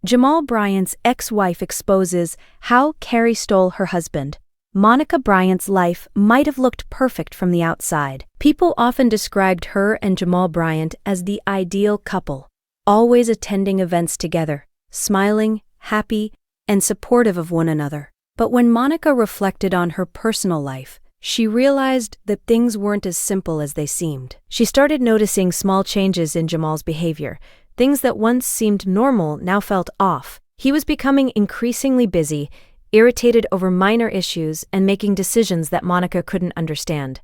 Jamal Bryant's ex-wife exposes how Karri stole her husband. Monica Bryant's life might have looked perfect from the outside. People often described her and Jamal Bryant as the ideal couple, always attending events together, smiling, happy, and supportive of one another. But when Monica reflected on her personal life, she realized that things weren't as simple as they seemed. She started noticing small changes in Jamal's behavior. Things that once seemed normal now felt off. He was becoming increasingly busy, irritated over minor issues, and making decisions that Monica couldn't understand.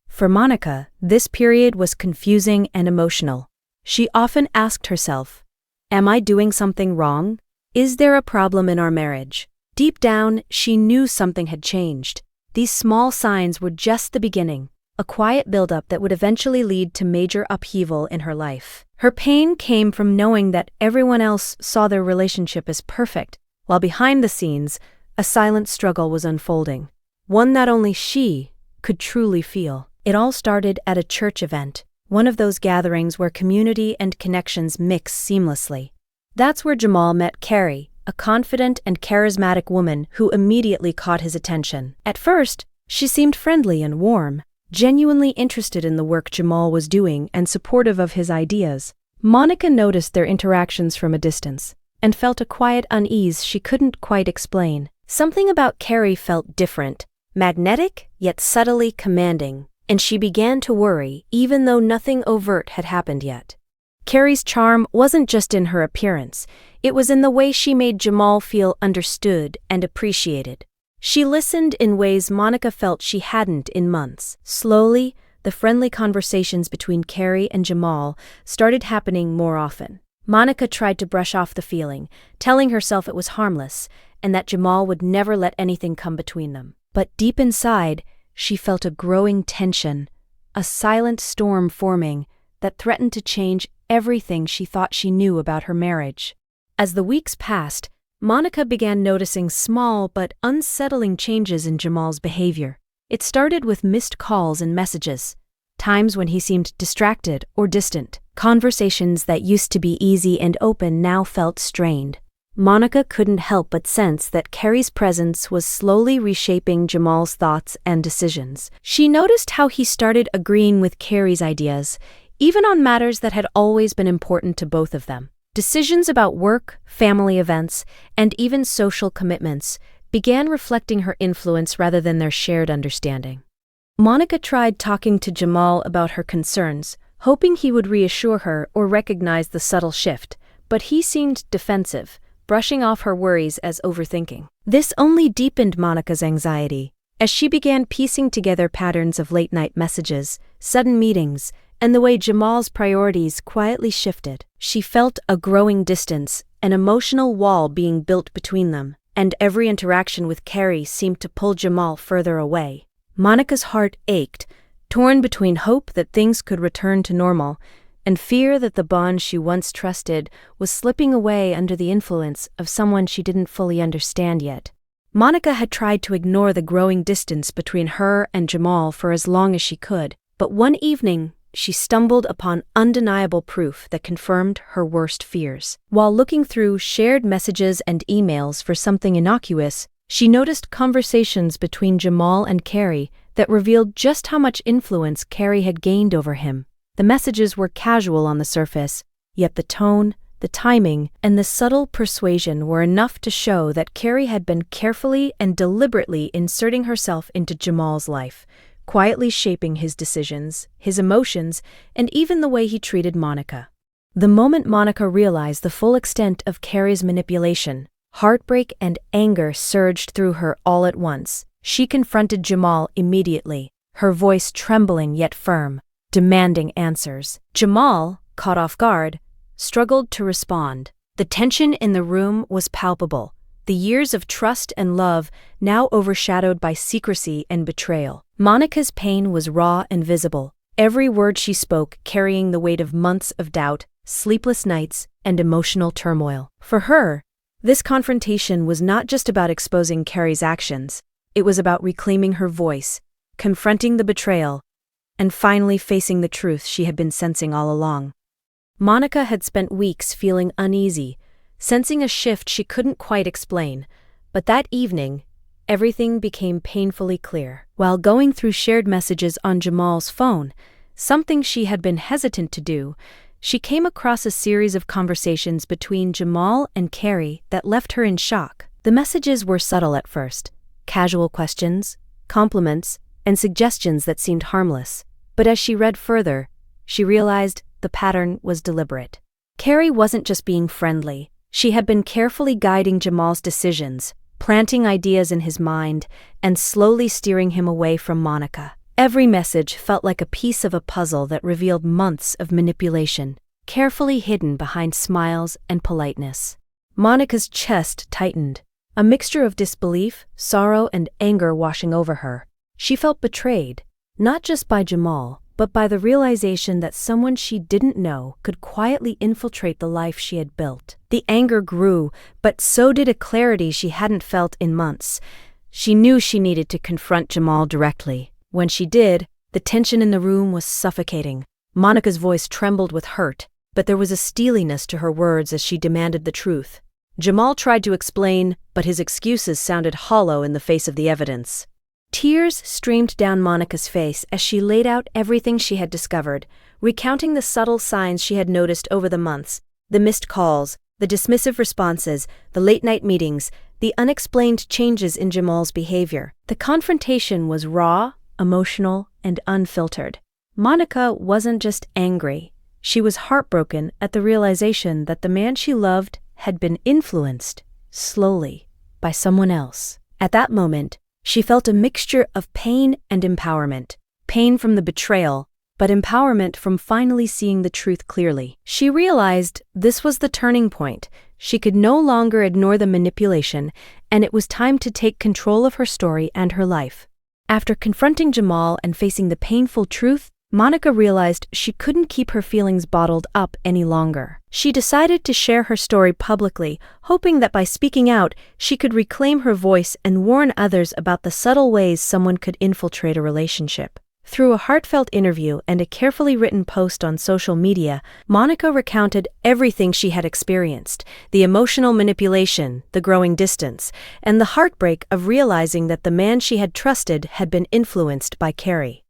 For Monica, this period was confusing and emotional. She often asked herself, "Am I doing something wrong? Is there a problem in our marriage?" Deep down, she knew something had changed. These small signs were just the beginning, a quiet buildup that would eventually lead to major upheaval in her life. Her pain came from knowing that everyone else saw their relationship as perfect, while behind the scenes, a silent struggle was unfolding, one that only she could truly feel. It all started at a church event, one of those gatherings where community and connections mix seamlessly. That's where Jamal met Karri, a confident and charismatic woman who immediately caught his attention. At first, she seemed friendly and warm, genuinely interested in the work Jamal was doing and supportive of his ideas. Monica noticed their interactions from a distance and felt a quiet unease she couldn't quite explain. Something about Karri felt different, magnetic yet subtly commanding, and she began to worry even though nothing overt had happened yet. Karri's charm wasn't just in her appearance, it was in the way she made Jamal feel understood and appreciated. She listened in ways Monica felt she hadn't in months. Slowly, the friendly conversations between Karri and Jamal started happening more often. Monica tried to brush off the feeling, telling herself it was harmless and that Jamal would never let anything come between them. But deep inside, she felt a growing tension, a silent storm forming that threatened to change everything she thought she knew about her marriage. As the weeks passed, Monica began noticing small but unsettling changes in Jamal's behavior. It started with missed calls and messages, times when he seemed distracted or distant. Conversations that used to be easy and open now felt strained. Monica couldn't help but sense that Karri's presence was slowly reshaping Jamal's thoughts and decisions. She noticed how he started agreeing with Karri's ideas, even on matters that had always been important to both of them. Decisions about work, family events, and even social commitments began reflecting her influence rather than their shared understanding. Monica tried talking to Jamal about her concerns, hoping he would reassure her or recognize the subtle shift, but he seemed defensive, brushing off her worries as overthinking. This only deepened Monica's anxiety, as she began piecing together patterns of late-night messages, sudden meetings, and the way Jamal's priorities quietly shifted. She felt a growing distance, an emotional wall being built between them, and every interaction with Karri seemed to pull Jamal further away. Monica's heart ached, torn between hope that things could return to normal and fear that the bond she once trusted was slipping away under the influence of someone she didn't fully understand yet. Monica had tried to ignore the growing distance between her and Jamal for as long as she could, but one evening, she stumbled upon undeniable proof that confirmed her worst fears. While looking through shared messages and emails for something innocuous, she noticed conversations between Jamal and Karri that revealed just how much influence Karri had gained over him. The messages were casual on the surface, yet the tone, the timing, and the subtle persuasion were enough to show that Karri had been carefully and deliberately inserting herself into Jamal's life, quietly shaping his decisions, his emotions, and even the way he treated Monica. The moment Monica realized the full extent of Karri's manipulation, heartbreak and anger surged through her all at once. She confronted Jamal immediately, her voice trembling yet firm, demanding answers. Jamal, caught off guard, struggled to respond. The tension in the room was palpable, the years of trust and love now overshadowed by secrecy and betrayal. Monica's pain was raw and visible, every word she spoke carrying the weight of months of doubt, sleepless nights, and emotional turmoil. For her, this confrontation was not just about exposing Karri's actions, it was about reclaiming her voice, confronting the betrayal, and finally facing the truth she had been sensing all along. Monica had spent weeks feeling uneasy, sensing a shift she couldn't quite explain. But that evening, everything became painfully clear. While going through shared messages on Jamall's phone, something she had been hesitant to do, she came across a series of conversations between Jamall and Karri that left her in shock. The messages were subtle at first, casual questions, compliments, and suggestions that seemed harmless. But as she read further, she realized the pattern was deliberate. Karri wasn't just being friendly. She had been carefully guiding Jamall's decisions, planting ideas in his mind, and slowly steering him away from Monica. Every message felt like a piece of a puzzle that revealed months of manipulation, carefully hidden behind smiles and politeness. Monica's chest tightened, a mixture of disbelief, sorrow, and anger washing over her. She felt betrayed, not just by Jamall, but by the realization that someone she didn't know could quietly infiltrate the life she had built. The anger grew, but so did a clarity she hadn't felt in months. She knew she needed to confront Jamall directly. When she did, the tension in the room was suffocating. Monica's voice trembled with hurt, but there was a steeliness to her words as she demanded the truth. Jamall tried to explain, but his excuses sounded hollow in the face of the evidence. Tears streamed down Monica's face as she laid out everything she had discovered, recounting the subtle signs she had noticed over the months, the missed calls, the dismissive responses, the late-night meetings, the unexplained changes in Jamall's behavior. The confrontation was raw, emotional, and unfiltered. Monica wasn't just angry. She was heartbroken at the realization that the man she loved had been influenced, slowly, by someone else. At that moment, she felt a mixture of pain and empowerment. Pain from the betrayal, but empowerment from finally seeing the truth clearly. She realized this was the turning point. She could no longer ignore the manipulation, and it was time to take control of her story and her life. After confronting Jamall and facing the painful truth, Monica realized she couldn't keep her feelings bottled up any longer. She decided to share her story publicly, hoping that by speaking out, she could reclaim her voice and warn others about the subtle ways someone could infiltrate a relationship. Through a heartfelt interview and a carefully written post on social media, Monica recounted everything she had experienced: the emotional manipulation, the growing distance, and the heartbreak of realizing that the man she had trusted had been influenced by Karri.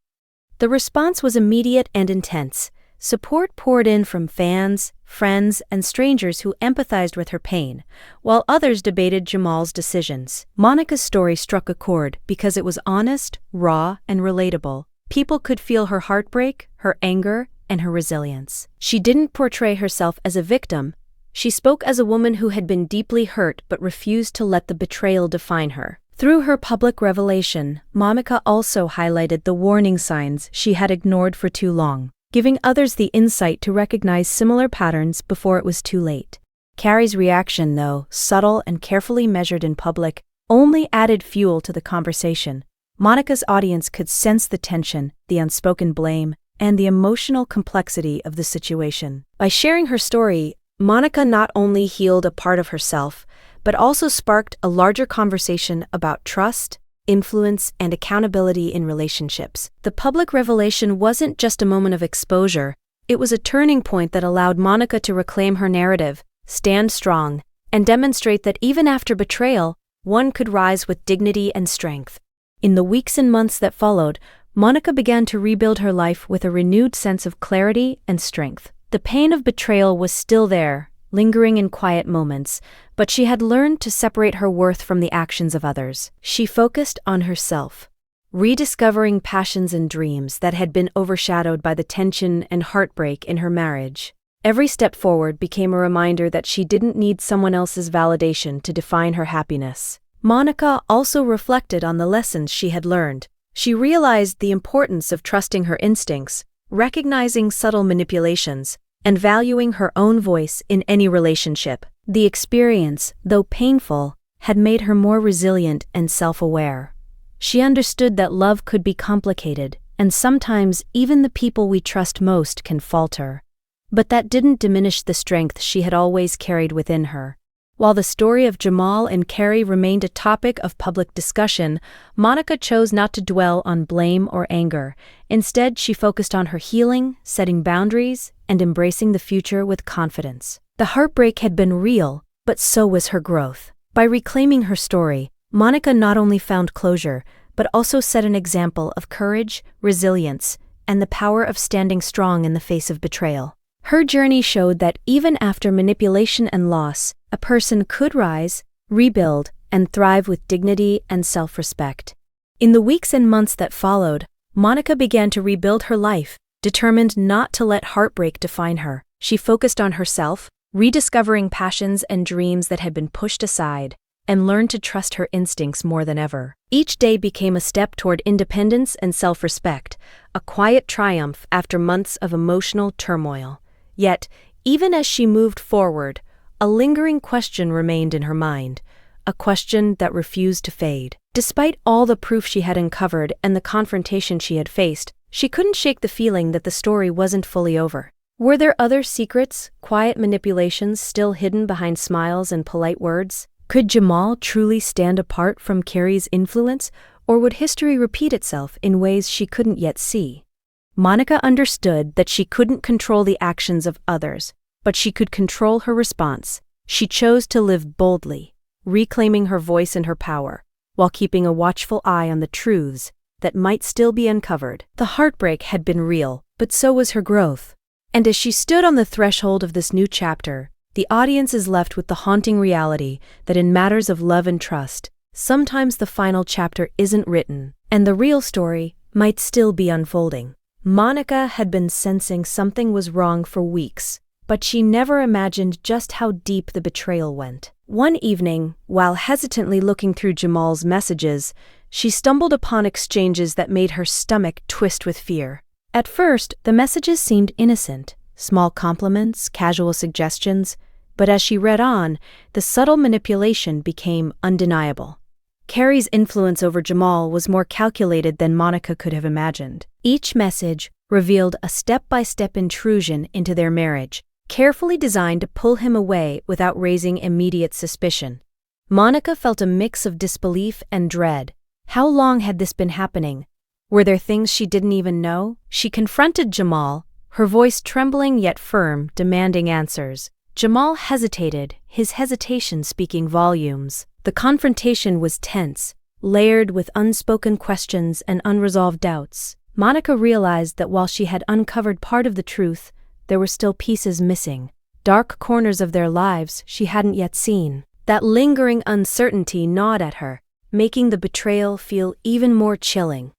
The response was immediate and intense. Support poured in from fans, friends, and strangers who empathized with her pain, while others debated Jamall's decisions. Monica's story struck a chord because it was honest, raw, and relatable. People could feel her heartbreak, her anger, and her resilience. She didn't portray herself as a victim. She spoke as a woman who had been deeply hurt but refused to let the betrayal define her. Through her public revelation, Monica also highlighted the warning signs she had ignored for too long, giving others the insight to recognize similar patterns before it was too late. Karri's reaction, though subtle and carefully measured in public, only added fuel to the conversation. Monica's audience could sense the tension, the unspoken blame, and the emotional complexity of the situation. By sharing her story, Monica not only healed a part of herself, but also sparked a larger conversation about trust, influence, and accountability in relationships. The public revelation wasn't just a moment of exposure, it was a turning point that allowed Monica to reclaim her narrative, stand strong, and demonstrate that even after betrayal, one could rise with dignity and strength. In the weeks and months that followed, Monica began to rebuild her life with a renewed sense of clarity and strength. The pain of betrayal was still there, lingering in quiet moments, but she had learned to separate her worth from the actions of others. She focused on herself, rediscovering passions and dreams that had been overshadowed by the tension and heartbreak in her marriage. Every step forward became a reminder that she didn't need someone else's validation to define her happiness. Monica also reflected on the lessons she had learned. She realized the importance of trusting her instincts, recognizing subtle manipulations, and valuing her own voice in any relationship. The experience, though painful, had made her more resilient and self-aware. She understood that love could be complicated, and sometimes even the people we trust most can falter. But that didn't diminish the strength she had always carried within her. While the story of Jamall and Karri remained a topic of public discussion, Monica chose not to dwell on blame or anger. Instead, she focused on her healing, setting boundaries, and embracing the future with confidence. The heartbreak had been real, but so was her growth. By reclaiming her story, Monica not only found closure, but also set an example of courage, resilience, and the power of standing strong in the face of betrayal. Her journey showed that even after manipulation and loss, a person could rise, rebuild, and thrive with dignity and self-respect. In the weeks and months that followed, Monica began to rebuild her life, determined not to let heartbreak define her. She focused on herself, rediscovering passions and dreams that had been pushed aside, and learned to trust her instincts more than ever. Each day became a step toward independence and self-respect, a quiet triumph after months of emotional turmoil. Yet, even as she moved forward, a lingering question remained in her mind, a question that refused to fade. Despite all the proof she had uncovered and the confrontation she had faced, she couldn't shake the feeling that the story wasn't fully over. Were there other secrets, quiet manipulations still hidden behind smiles and polite words? Could Jamall truly stand apart from Karri's influence, or would history repeat itself in ways she couldn't yet see? Monica understood that she couldn't control the actions of others, but she could control her response. She chose to live boldly, reclaiming her voice and her power, while keeping a watchful eye on the truths that might still be uncovered. The heartbreak had been real, but so was her growth. And as she stood on the threshold of this new chapter, the audience is left with the haunting reality that in matters of love and trust, sometimes the final chapter isn't written, and the real story might still be unfolding. Monica had been sensing something was wrong for weeks, but she never imagined just how deep the betrayal went. One evening, while hesitantly looking through Jamall's messages, she stumbled upon exchanges that made her stomach twist with fear. At first, the messages seemed innocent, small compliments, casual suggestions, but as she read on, the subtle manipulation became undeniable. Karri's influence over Jamall was more calculated than Monica could have imagined. Each message revealed a step-by-step intrusion into their marriage, carefully designed to pull him away without raising immediate suspicion. Monica felt a mix of disbelief and dread. How long had this been happening? Were there things she didn't even know? She confronted Jamall, her voice trembling yet firm, demanding answers. Jamall hesitated, his hesitation speaking volumes. The confrontation was tense, layered with unspoken questions and unresolved doubts. Monica realized that while she had uncovered part of the truth, there were still pieces missing, dark corners of their lives she hadn't yet seen. That lingering uncertainty gnawed at her, making the betrayal feel even more chilling.